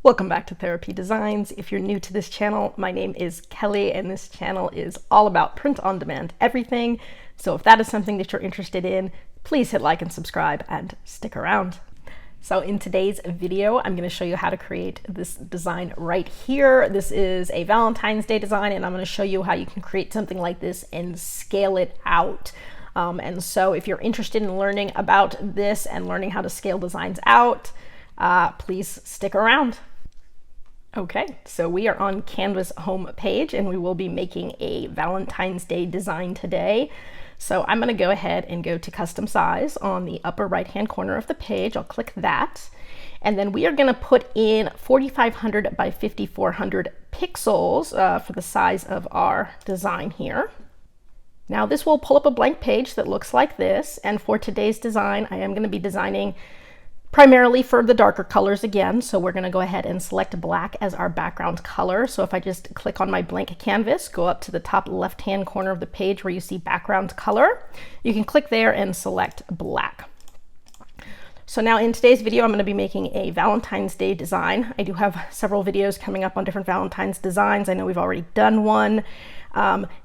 Welcome back to Therapy Designs. If you're new to this channel, my name is Kelly and this channel is all about print on demand everything. So if that is something that you're interested in, please hit like and subscribe and stick around. So in today's video, I'm going to show you how to create this design right here. This is a Valentine's Day design and I'm going to show you how you can create something like this and scale it out. And so if you're interested in learning about this and learning how to scale designs out, please stick around. Okay, so we are on Canva's home page and we will be making a Valentine's Day design today. So I'm going to go ahead and go to custom size on the upper right hand corner of the page. I'll click that. And then we are going to put in 4500 by 5400 pixels for the size of our design here. Now this will pull up a blank page that looks like this. And for today's design, I am going to be designing primarily for the darker colors again. So we're going to go ahead and select black as our background color. So if I just click on my blank canvas, go up to the top left hand corner of the page where you see background color, you can click there and select black. So now in today's video, I'm going to be making a Valentine's Day design. I do have several videos coming up on different Valentine's designs. I know we've already done one.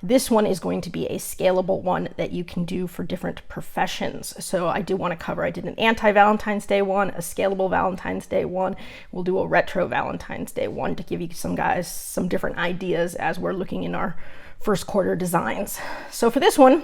This one is going to be a scalable one that you can do for different professions. So I do want to cover, I did an anti-Valentine's Day one, a scalable Valentine's Day one. We'll do a retro Valentine's Day one to give you guys some different ideas as we're looking in our first quarter designs. So for this one,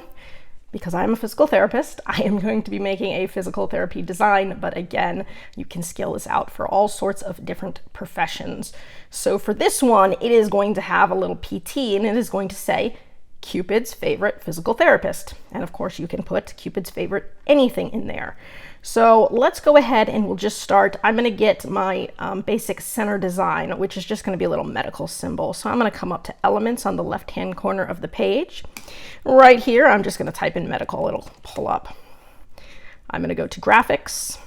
because I'm a physical therapist, I am going to be making a physical therapy design, but again, you can scale this out for all sorts of different professions. So for this one, it is going to have a little PT and it is going to say Cupid's favorite physical therapist. And of course you can put Cupid's favorite anything in there. So let's go ahead and we'll just start. I'm going to get my basic center design, which is just going to be a little medical symbol. So I'm going to come up to elements on the left hand corner of the page. Right here, I'm just going to type in medical. It'll pull up. I'm going to go to graphics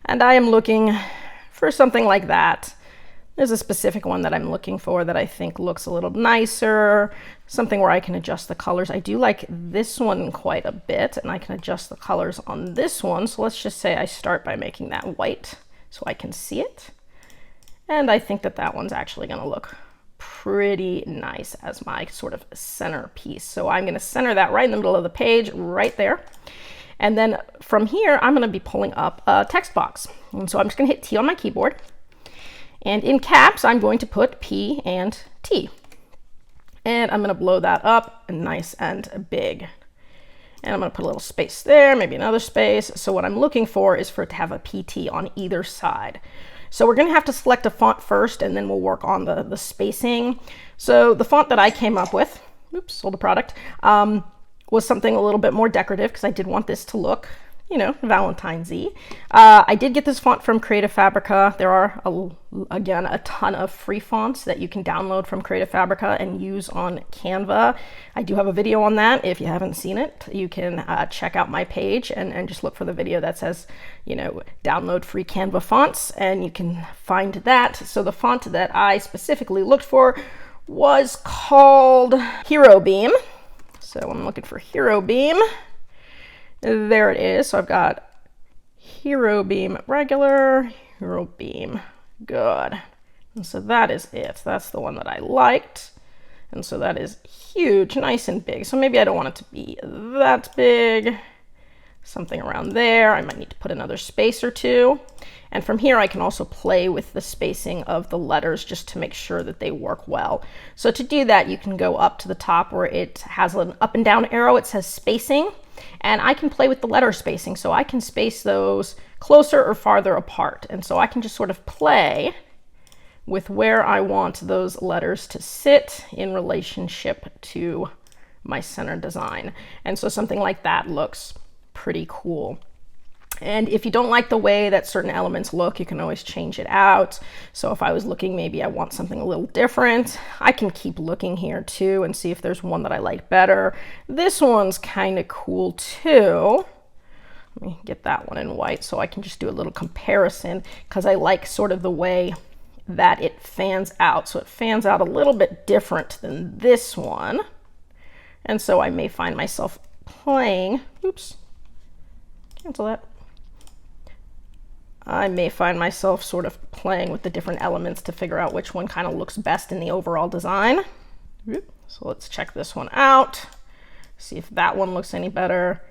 and I am looking for something like that. There's a specific one that I'm looking for that I think looks a little nicer, something where I can adjust the colors. I do like this one quite a bit and I can adjust the colors on this one. So let's just say I start by making that white so I can see it. And I think that that one's actually going to look pretty nice as my sort of center piece. So I'm going to center that right in the middle of the page, right there. And then from here, I'm going to be pulling up a text box. And so I'm just going to hit T on my keyboard. And in caps, I'm going to put P and T. And I'm going to blow that up nice and big. And I'm going to put a little space there, maybe another space. So what I'm looking for is for it to have a PT on either side. So we're going to have to select a font first, and then we'll work on the spacing. So the font that I came up with, oops, sold the product, was something a little bit more decorative because I did want this to look, you know, Valentine's-y. I did get this font from Creative Fabrica. There are, again, a ton of free fonts that you can download from Creative Fabrica and use on Canva. I do have a video on that. If you haven't seen it, you can check out my page and just look for the video that says, you know, download free Canva fonts, and you can find that. So the font that I specifically looked for was called Hero Beam. So I'm looking for Hero Beam. There it is. So I've got Hero Beam regular, Hero Beam good. And so that is it. That's the one that I liked. And so that is huge, nice and big. So maybe I don't want it to be that big. Something around there. I might need to put another space or two. And from here, I can also play with the spacing of the letters just to make sure that they work well. So to do that, you can go up to the top where it has an up and down arrow. It says spacing. And I can play with the letter spacing, so I can space those closer or farther apart. And so I can just sort of play with where I want those letters to sit in relationship to my center design. And so something like that looks pretty cool. And if you don't like the way that certain elements look, you can always change it out. So if I was looking, maybe I want something a little different, I can keep looking here too and see if there's one that I like better. This one's kind of cool too. Let me get that one in white so I can just do a little comparison because I like sort of the way that it fans out. So it fans out a little bit different than this one. And so I may find myself playing, oops, cancel that. I may find myself sort of playing with the different elements to figure out which one kind of looks best in the overall design. So let's check this one out, see if that one looks any better.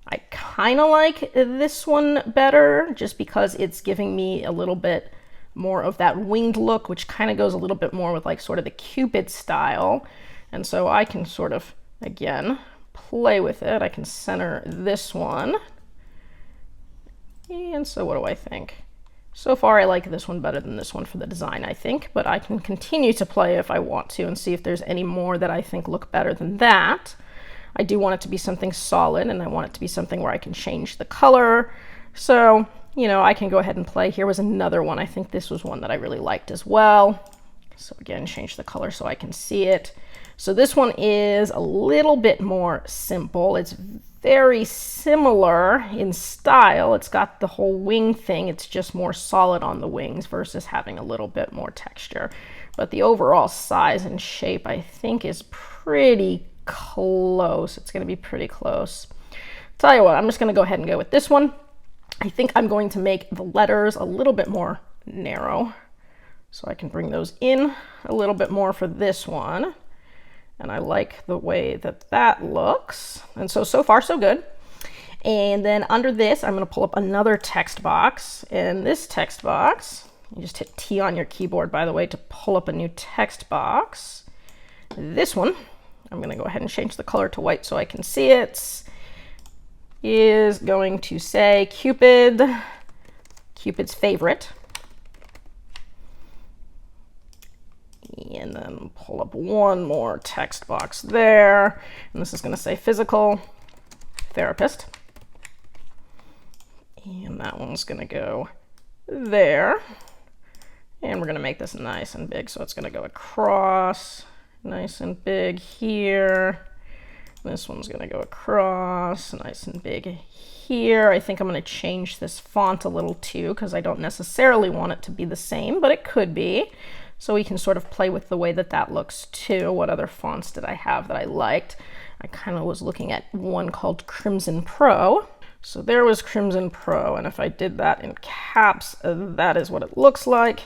I kind of like this one better just because it's giving me a little bit more of that winged look, which kind of goes a little bit more with like sort of the Cupid style. And so I can sort of, again, play with it. I can center this one. And so what do I think? So far I like this one better than this one for the design, I think, but I can continue to play if I want to and see if there's any more that I think look better than that. I do want it to be something solid, and I want it to be something where I can change the color. So, you know, I can go ahead and play. Here was another one. I think this was one that I really liked as well. So again, change the color so I can see it. So this one is a little bit more simple. It's very similar in style. It's got the whole wing thing. It's just more solid on the wings versus having a little bit more texture. But the overall size and shape, I think, is pretty close. It's going to be pretty close. Tell you what, I'm just going to go ahead and go with this one. I think I'm going to make the letters a little bit more narrow, so I can bring those in a little bit more for this one. And I like the way that that looks. And so far so good. And then under this, I'm going to pull up another text box. In this text box, you just hit T on your keyboard, by the way, to pull up a new text box. This one, I'm going to go ahead and change the color to white so I can see it, is going to say Cupid, Cupid's favorite. And then pull up one more text box there. And this is going to say physical therapist. And that one's going to go there. And we're going to make this nice and big. So it's going to go across, nice and big here. This one's going to go across, nice and big here. I think I'm going to change this font a little too, because I don't necessarily want it to be the same, but it could be. So we can sort of play with the way that that looks too. What other fonts did I have that I liked? I kind of was looking at one called Crimson Pro. So there was Crimson Pro, and if I did that in caps, that is what it looks like.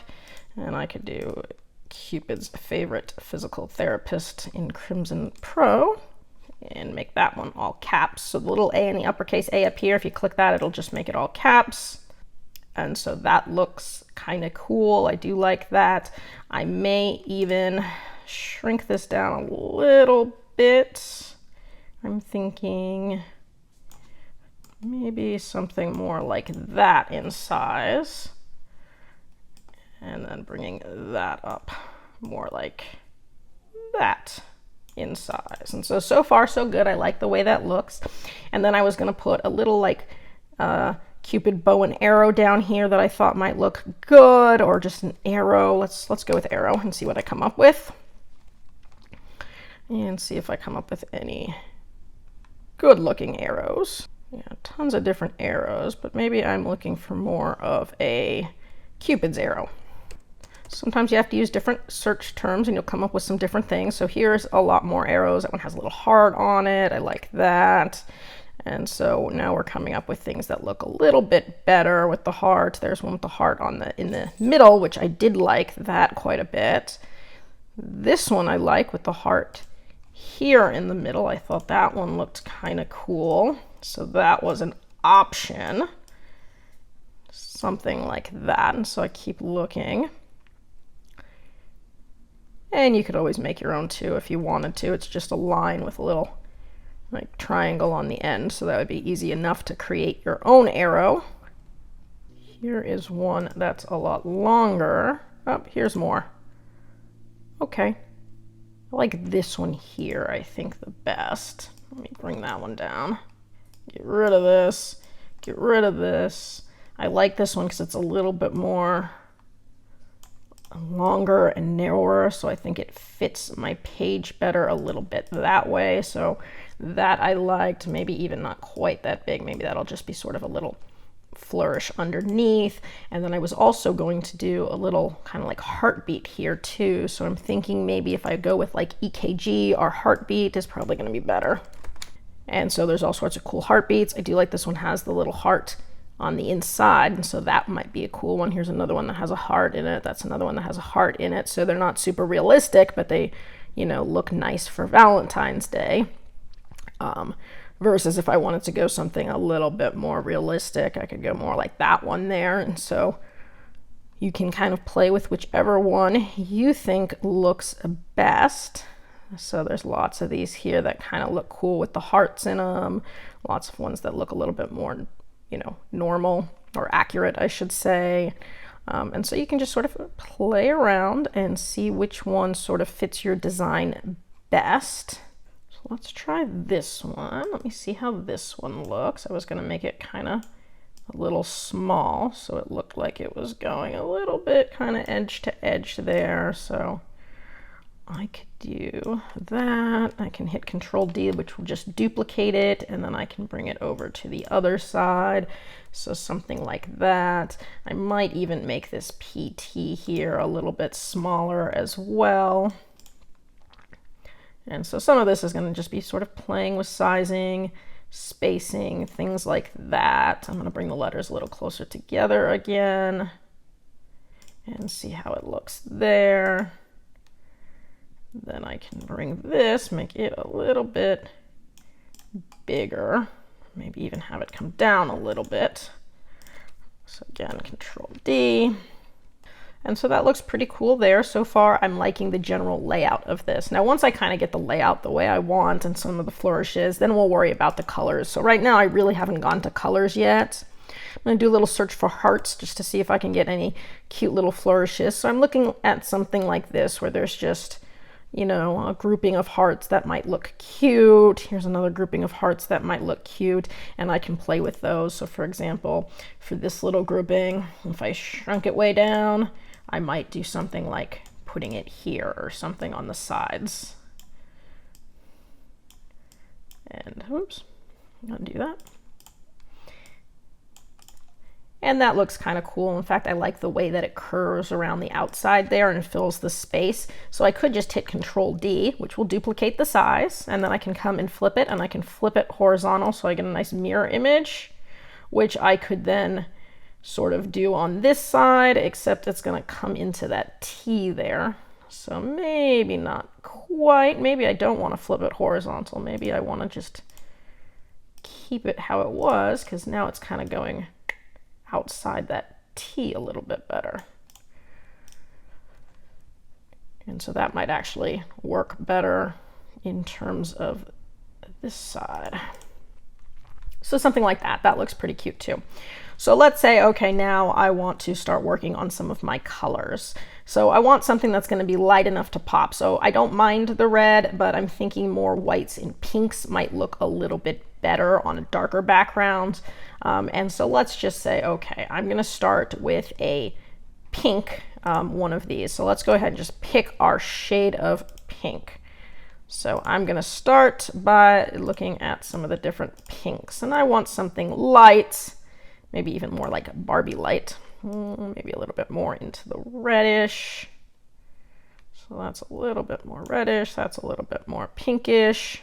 And I could do Cupid's favorite physical therapist in Crimson Pro and make that one all caps. So the little A and the uppercase A up here, if you click that, it'll just make it all caps. And so that looks kind of cool. I do like that. I may even shrink this down a little bit. I'm thinking maybe something more like that in size. And then bringing that up more like that in size. And so far so good. I like the way that looks. And then I was going to put a little like Cupid bow and arrow down here that I thought might look good, or just an arrow. Let's go with arrow and see what I come up with. And see if I come up with any good looking arrows. Yeah, tons of different arrows, but maybe I'm looking for more of a Cupid's arrow. Sometimes you have to use different search terms and you'll come up with some different things. So here's a lot more arrows. That one has a little heart on it. I like that. And so now we're coming up with things that look a little bit better with the heart. There's one with the heart in the middle, which I did like that quite a bit. This one I like with the heart here in the middle. I thought that one looked kind of cool. So that was an option. Something like that. And so I keep looking. And you could always make your own too if you wanted to. It's just a line with a little like triangle on the end, so that would be easy enough to create your own arrow. Here is one that's a lot longer. Oh, here's more. Okay. I like this one here, I think, the best. Let me bring that one down. Get rid of this. Get rid of this. I like this one because it's a little bit more longer and narrower, so I think it fits my page better a little bit that way. So that I liked. Maybe even not quite that big. Maybe that'll just be sort of a little flourish underneath. And then I was also going to do a little kind of like heartbeat here too. So I'm thinking maybe if I go with like EKG, our heartbeat is probably going to be better. And so there's all sorts of cool heartbeats. I do like this one has the little heart on the inside, and so that might be a cool one. Here's another one that has a heart in it. That's another one that has a heart in it. So they're not super realistic, but they, you know, look nice for Valentine's Day. Versus if I wanted to go something a little bit more realistic, I could go more like that one there. And so you can kind of play with whichever one you think looks best. So there's lots of these here that kind of look cool with the hearts in them. Lots of ones that look a little bit more, you know, normal or accurate, I should say. And so you can just sort of play around and see which one sort of fits your design best. So let's try this one. Let me see how this one looks. I was going to make it kind of a little small, so it looked like it was going a little bit kind of edge to edge there. So I could do that. I can hit Control D, which will just duplicate it, and then I can bring it over to the other side. So something like that. I might even make this PT here a little bit smaller as well. And so some of this is going to just be sort of playing with sizing, spacing, things like that. I'm going to bring the letters a little closer together again and see how it looks there. Then I can bring this, make it a little bit bigger, maybe even have it come down a little bit. So again, Control D. And so that looks pretty cool there. So far, I'm liking the general layout of this. Now, once I kind of get the layout the way I want and some of the flourishes, then we'll worry about the colors. So right now, I really haven't gone to colors yet. I'm going to do a little search for hearts just to see if I can get any cute little flourishes. So I'm looking at something like this where there's just, you know, a grouping of hearts that might look cute. Here's another grouping of hearts that might look cute, and I can play with those. So for example, for this little grouping, if I shrunk it way down, I might do something like putting it here or something on the sides. And oops, undo that. And that looks kind of cool. In fact, I like the way that it curves around the outside there and fills the space. So I could just hit Control D, which will duplicate the size, and then I can come and flip it, and I can flip it horizontal so I get a nice mirror image, which I could then sort of do on this side, except it's going to come into that T there. So maybe not quite. Maybe I don't want to flip it horizontal. Maybe I want to just keep it how it was, because now it's kind of going outside that T a little bit better. And so that might actually work better in terms of this side. So something like that. That looks pretty cute too. So let's say, okay, now I want to start working on some of my colors. So I want something that's going to be light enough to pop. So I don't mind the red, but I'm thinking more whites and pinks might look a little bit better on a darker background. And so let's just say, okay, I'm going to start with a pink, one of these. So let's go ahead and just pick our shade of pink. So I'm going to start by looking at some of the different pinks, and I want something light, maybe even more like a Barbie light, maybe a little bit more into the reddish. So that's a little bit more reddish. That's a little bit more pinkish.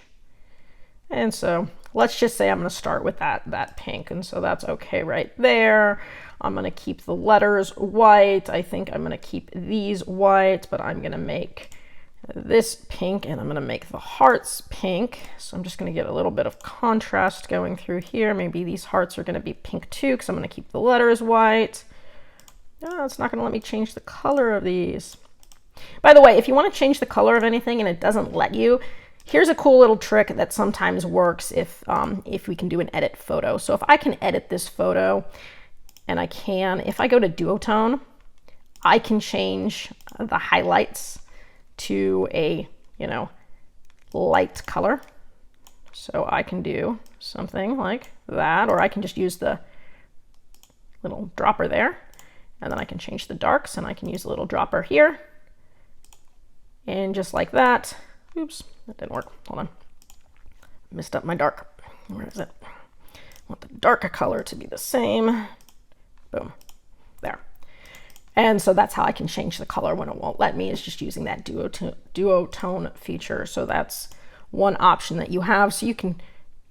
And so let's just say I'm going to start with that pink. And so that's okay right there. I'm going to keep the letters white. I think I'm going to keep these white, but I'm going to make this pink, and I'm going to make the hearts pink. So I'm just going to get a little bit of contrast going through here. Maybe these hearts are going to be pink too, because I'm going to keep the letters white. No, it's not going to let me change the color of these. By the way, if you want to change the color of anything and it doesn't let you, here's a cool little trick that sometimes works if we can do an edit photo. So if I can edit this photo, and I can, if I go to duotone, I can change the highlights to a, you know, light color. So I can do something like that, or I can just use the little dropper there, and then I can change the darks, and I can use a little dropper here, and just like that. Oops, that didn't work. Hold on. Messed up my dark. Where is it? I want the darker color to be the same. Boom. There. And so that's how I can change the color when it won't let me, is just using that duotone feature. So that's one option that you have. So you can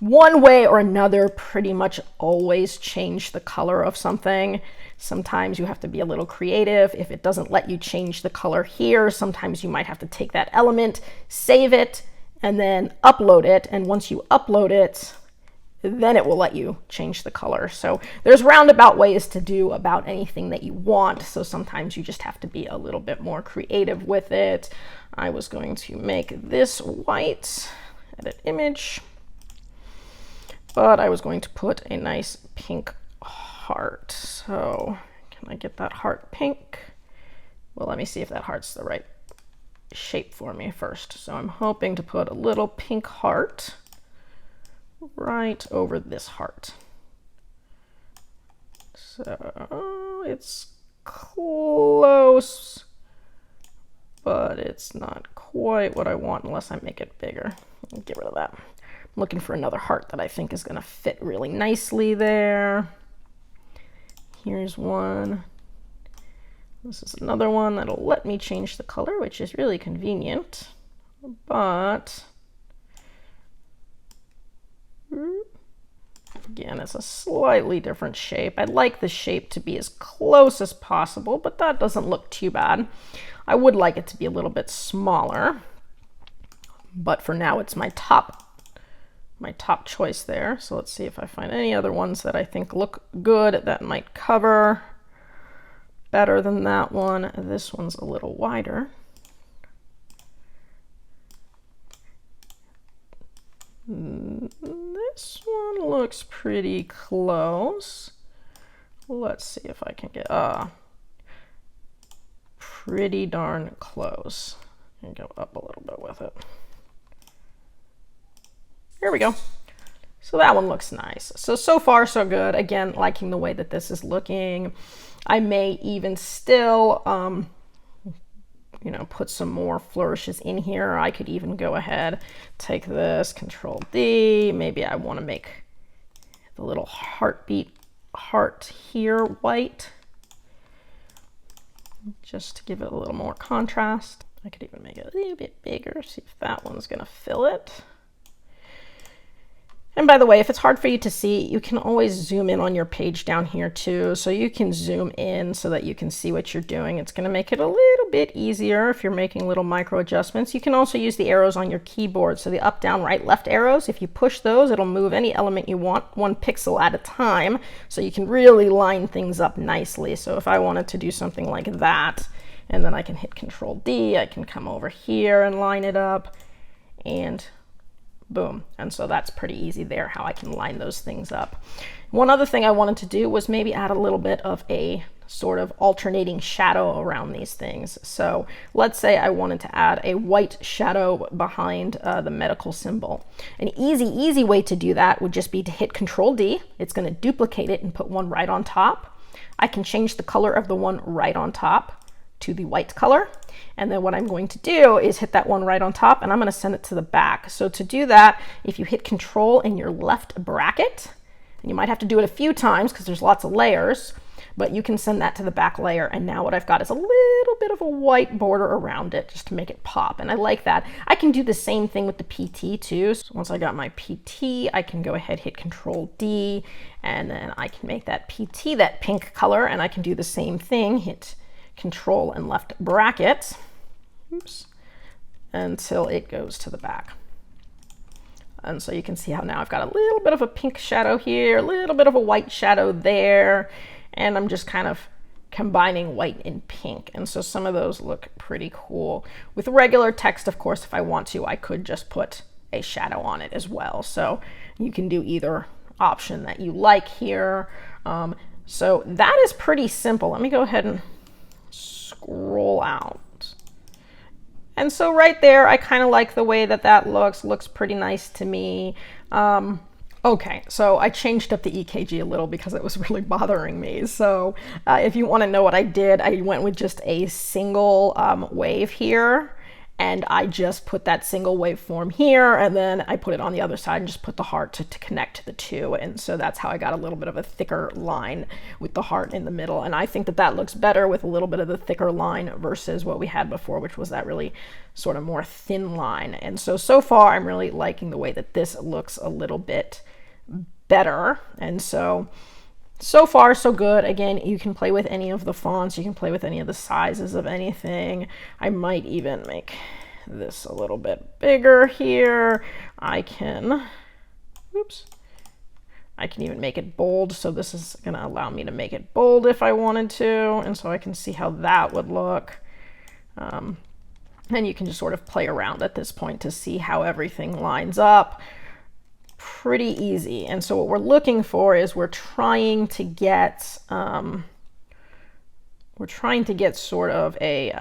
one way or another pretty much always change the color of something. Sometimes you have to be a little creative. If it doesn't let you change the color here, sometimes you might have to take that element, save it, and then upload it. And once you upload it, then it will let you change the color. So there's roundabout ways to do about anything that you want. So sometimes you just have to be a little bit more creative with it. I was going to make this white, edit image, but I was going to put a nice pink heart. So can I get that heart pink? Well, let me see if that heart's the right shape for me first. So I'm hoping to put a little pink heart right over this heart. So it's close, but it's not quite what I want unless I make it bigger. Get rid of that. I'm looking for another heart that I think is going to fit really nicely there. Here's one. This is another one that'll let me change the color, which is really convenient, but again, it's a slightly different shape. I'd like the shape to be as close as possible, but that doesn't look too bad. I would like it to be a little bit smaller, but for now it's my top choice there. So let's see if I find any other ones that I think look good that might cover better than that one. This one's a little wider. This one looks pretty close. Let's see if I can get pretty darn close. And go up a little bit with it. Here we go. So that one looks nice. So far so good. Again, liking the way that this is looking. I may even still you know, put some more flourishes in here. I could even go ahead, take this, Control D. Maybe I want to make the little heartbeat heart here white, just to give it a little more contrast. I could even make it a little bit bigger, see if that one's going to fill it. And by the way, if it's hard for you to see, you can always zoom in on your page down here too. So you can zoom in so that you can see what you're doing. It's going to make it a little bit easier if you're making little micro adjustments. You can also use the arrows on your keyboard. So the up, down, right, left arrows, if you push those, it'll move any element you want 1 pixel at a time. So you can really line things up nicely. So if I wanted to do something like that, and then I can hit Control D, I can come over here and line it up, and boom. And so that's pretty easy there, how I can line those things up. One other thing I wanted to do was maybe add a little bit of a sort of alternating shadow around these things. So let's say I wanted to add a white shadow behind the medical symbol. An easy way to do that would just be to hit Control D. It's going to duplicate it and put one right on top. I can change the color of the one right on top to the white color. And then what I'm going to do is hit that one right on top, and I'm going to send it to the back. So to do that, if you hit Control in your left bracket, and you might have to do it a few times because there's lots of layers, but you can send that to the back layer. And now what I've got is a little bit of a white border around it just to make it pop. And I like that. I can do the same thing with the PT too. So once I got my PT, I can go ahead, hit Control D, and then I can make that PT that pink color, and I can do the same thing, hit Control and left bracket, oops, until it goes to the back. And so you can see how now I've got a little bit of a pink shadow here, a little bit of a white shadow there, and I'm just kind of combining white and pink. And so some of those look pretty cool. With regular text, of course, if I want to, I could just put a shadow on it as well. So you can do either option that you like here. So that is pretty simple. Let me go ahead and scroll out. And so right there, I kind of like the way that that looks pretty nice to me. Okay, so I changed up the EKG a little because it was really bothering me. So if you want to know what I did, I went with just a single wave here, and I just put that single waveform here, and then I put it on the other side and just put the heart to connect the two. And so that's how I got a little bit of a thicker line with the heart in the middle. And I think that that looks better with a little bit of the thicker line versus what we had before, which was that really sort of more thin line. And so far I'm really liking the way that this looks a little bit better. And so far so good. Again, you can play with any of the fonts, you can play with any of the sizes of anything. I might even make this a little bit bigger here. I can even make it bold, so this is going to allow me to make it bold if I wanted to, and so I can see how that would look. And you can just sort of play around at this point to see how everything lines up. Pretty easy. And so what we're looking for is we're trying to get sort of a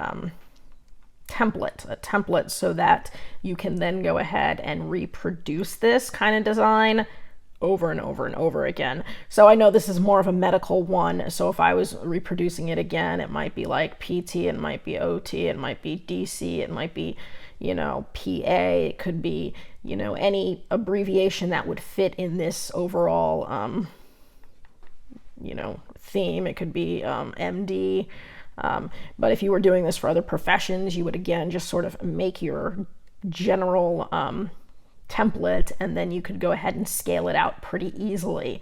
template so that you can then go ahead and reproduce this kind of design over and over and over again. So I know this is more of a medical one, so if I was reproducing it again, it might be like PT, it might be OT, it might be DC, it might be, you know, PA, it could be, you know, any abbreviation that would fit in this overall you know, theme. It could be MD, but if you were doing this for other professions, you would again just sort of make your general template, and then you could go ahead and scale it out pretty easily.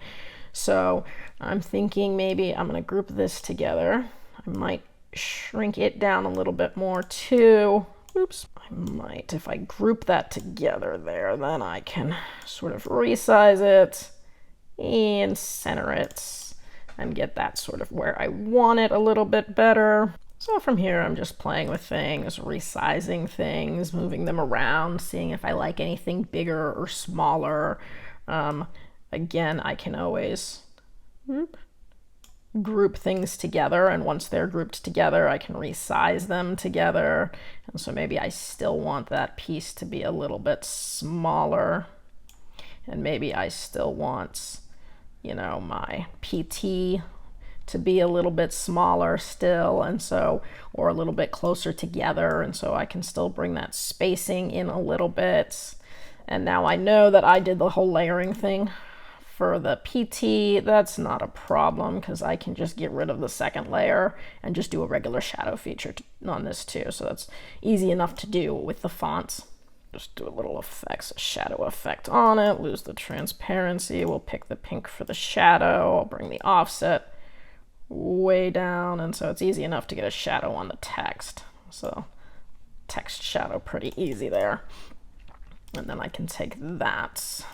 So I'm thinking maybe I'm going to group this together. I might shrink it down a little bit more too. Oops, I might, if I group that together there, then I can sort of resize it and center it and get that sort of where I want it a little bit better. So from here, I'm just playing with things, resizing things, moving them around, seeing if I like anything bigger or smaller. Again, I can always group things together, and once they're grouped together, I can resize them together. And so maybe I still want that piece to be a little bit smaller, and maybe I still want, you know, my PT to be a little bit smaller still, and so, or a little bit closer together, and so I can still bring that spacing in a little bit. And now I know that I did the whole layering thing for the PT. That's not a problem because I can just get rid of the second layer and just do a regular shadow feature on this too. So that's easy enough to do with the fonts. Just do a little effects, a shadow effect on it, lose the transparency. We'll pick the pink for the shadow. I'll bring the offset way down, and so it's easy enough to get a shadow on the text. So text shadow pretty easy there. And then I can take that,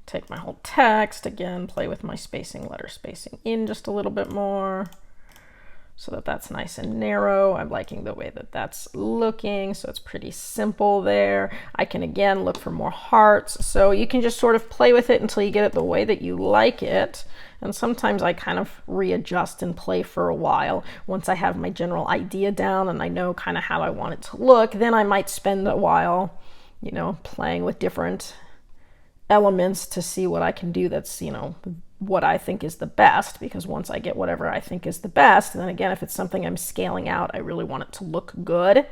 take my whole text again, play with my spacing, letter spacing in just a little bit more so that that's nice and narrow. I'm liking the way that that's looking, so it's pretty simple there. I can again look for more hearts, so you can just sort of play with it until you get it the way that you like it. And sometimes I kind of readjust and play for a while. Once I have my general idea down and I know kind of how I want it to look, then I might spend a while, you know, playing with different elements to see what I can do that's, you know, what I think is the best. Because once I get whatever I think is the best, then again, if it's something I'm scaling out, I really want it to look good,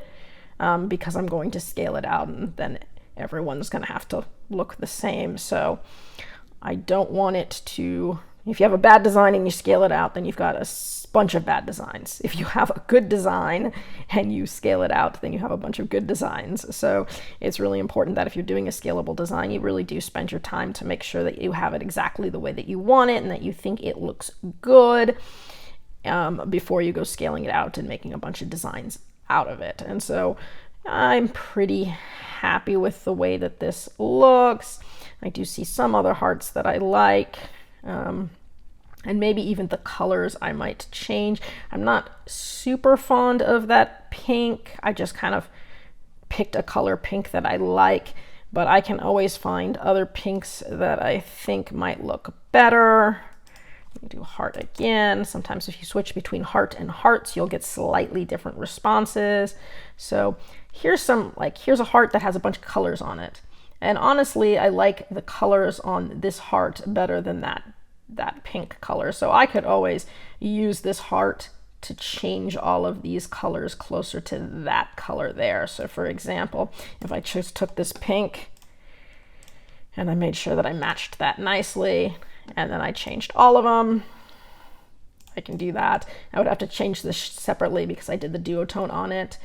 because I'm going to scale it out and then everyone's going to have to look the same. So I don't want it to, if you have a bad design and you scale it out, then you've got a bunch of bad designs. If you have a good design and you scale it out, then you have a bunch of good designs. So it's really important that if you're doing a scalable design, you really do spend your time to make sure that you have it exactly the way that you want it and that you think it looks good, before you go scaling it out and making a bunch of designs out of it. And so I'm pretty happy with the way that this looks. I do see some other hearts that I like. And maybe even the colors I might change. I'm not super fond of that pink. I just kind of picked a color pink that I like, but I can always find other pinks that I think might look better. Do heart again. Sometimes if you switch between heart and hearts, you'll get slightly different responses. So here's some, here's a heart that has a bunch of colors on it. And honestly, I like the colors on this heart better than that pink color. So I could always use this heart to change all of these colors closer to that color there. So for example, if I just took this pink and I made sure that I matched that nicely, and then I changed all of them, I can do that. I would have to change this separately because I did the duotone on it,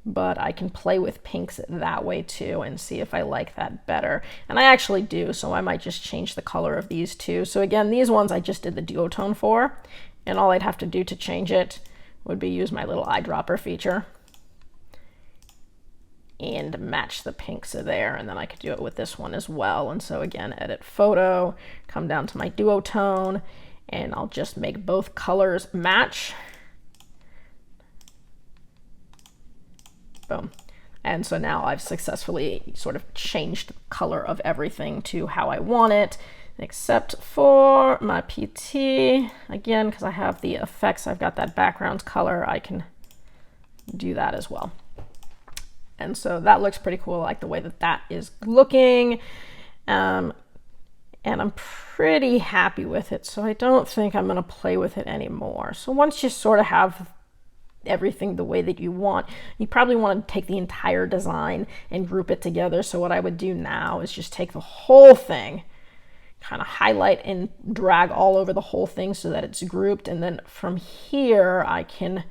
but I can play with pinks that way too and see if I like that better. And I actually do, so I might just change the color of these two. So again, these ones I just did the duotone for, and all I'd have to do to change it would be use my little eyedropper feature and match the pinks there, and then I could do it with this one as well. And so again, edit photo, come down to my duotone, and I'll just make both colors match. Boom. And so now I've successfully sort of changed the color of everything to how I want it, except for my PT. Again, because I have the effects, I've got that background color, I can do that as well. And so that looks pretty cool. I like the way that that is looking. And I'm pretty happy with it. So I don't think I'm going to play with it anymore. So once you sort of have everything the way that you want, you probably want to take the entire design and group it together. So what I would do now is just take the whole thing, kind of highlight and drag all over the whole thing so that it's grouped. And then from here, I can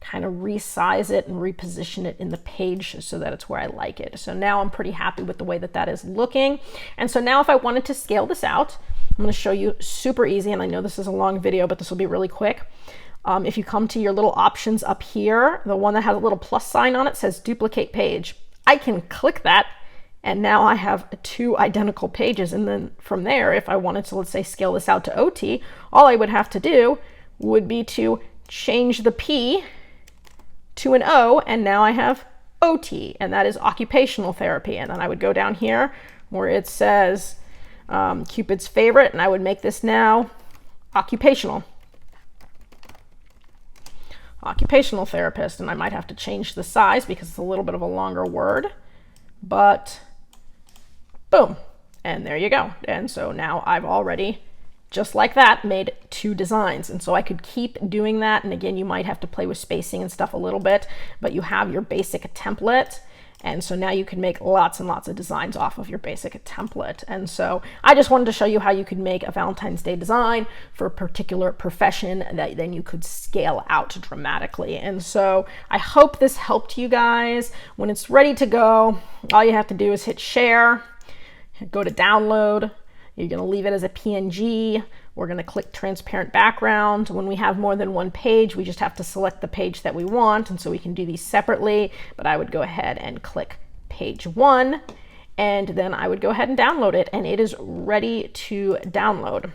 kind of resize it and reposition it in the page so that it's where I like it. So now I'm pretty happy with the way that that is looking. And so now if I wanted to scale this out, I'm going to show you super easy. And I know this is a long video, but this will be really quick. If you come to your little options up here, the one that has a little plus sign on it says duplicate page. I can click that, and now I have two identical pages. And then from there, if I wanted to, let's say, scale this out to OT, all I would have to do would be to change the P to an O, and now I have OT, and that is occupational therapy. And then I would go down here where it says Cupid's favorite, and I would make this now occupational therapist. And I might have to change the size because it's a little bit of a longer word, but boom, and there you go. And so now I've already, just like that, made two designs. And so I could keep doing that. And again, you might have to play with spacing and stuff a little bit, but you have your basic template. And so now you can make lots and lots of designs off of your basic template. And so I just wanted to show you how you could make a Valentine's Day design for a particular profession that then you could scale out dramatically. And so I hope this helped you guys. When it's ready to go, all you have to do is hit share, go to download. You're going to leave it as a PNG. We're going to click transparent background. When we have more than one page, we just have to select the page that we want. And so we can do these separately, but I would go ahead and click page 1, and then I would go ahead and download it, and it is ready to download.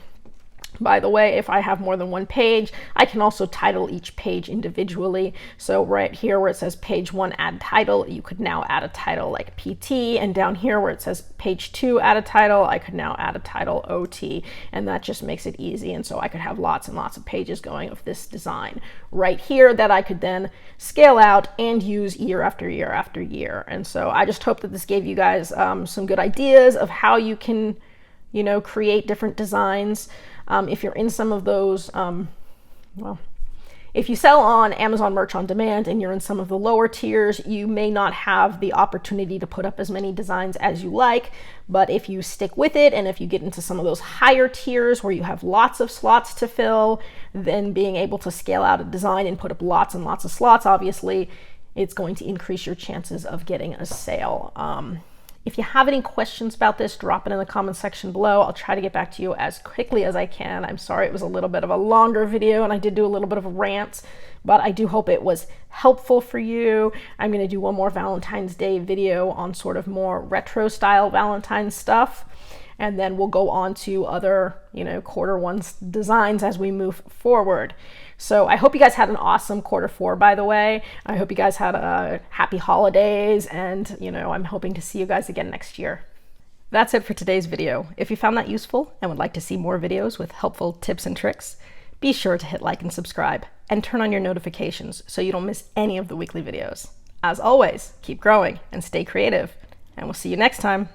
By the way, if I have more than one page, I can also title each page individually. So right here where it says page 1 add title, you could now add a title like PT, and down here where it says page 2 add a title, I could now add a title OT, and that just makes it easy. And so I could have lots and lots of pages going of this design right here that I could then scale out and use year after year after year. And so I just hope that this gave you guys some good ideas of how you can, you know, create different designs. If you're in some of those, well, if you sell on Amazon Merch on Demand and you're in some of the lower tiers, you may not have the opportunity to put up as many designs as you like. But if you stick with it, and if you get into some of those higher tiers where you have lots of slots to fill, then being able to scale out a design and put up lots and lots of slots, obviously, it's going to increase your chances of getting a sale. If you have any questions about this, drop it in the comment section below. I'll try to get back to you as quickly as I can. I'm sorry it was a little bit of a longer video and I did do a little bit of a rant, but I do hope it was helpful for you. I'm going to do one more Valentine's Day video on sort of more retro style Valentine's stuff, and then we'll go on to other, you know, quarter 1 designs as we move forward. So I hope you guys had an awesome Q4, by the way. I hope you guys had a happy holidays, and, you know, I'm hoping to see you guys again next year. That's it for today's video. If you found that useful and would like to see more videos with helpful tips and tricks, be sure to hit like and subscribe and turn on your notifications so you don't miss any of the weekly videos. As always, keep growing and stay creative, and we'll see you next time.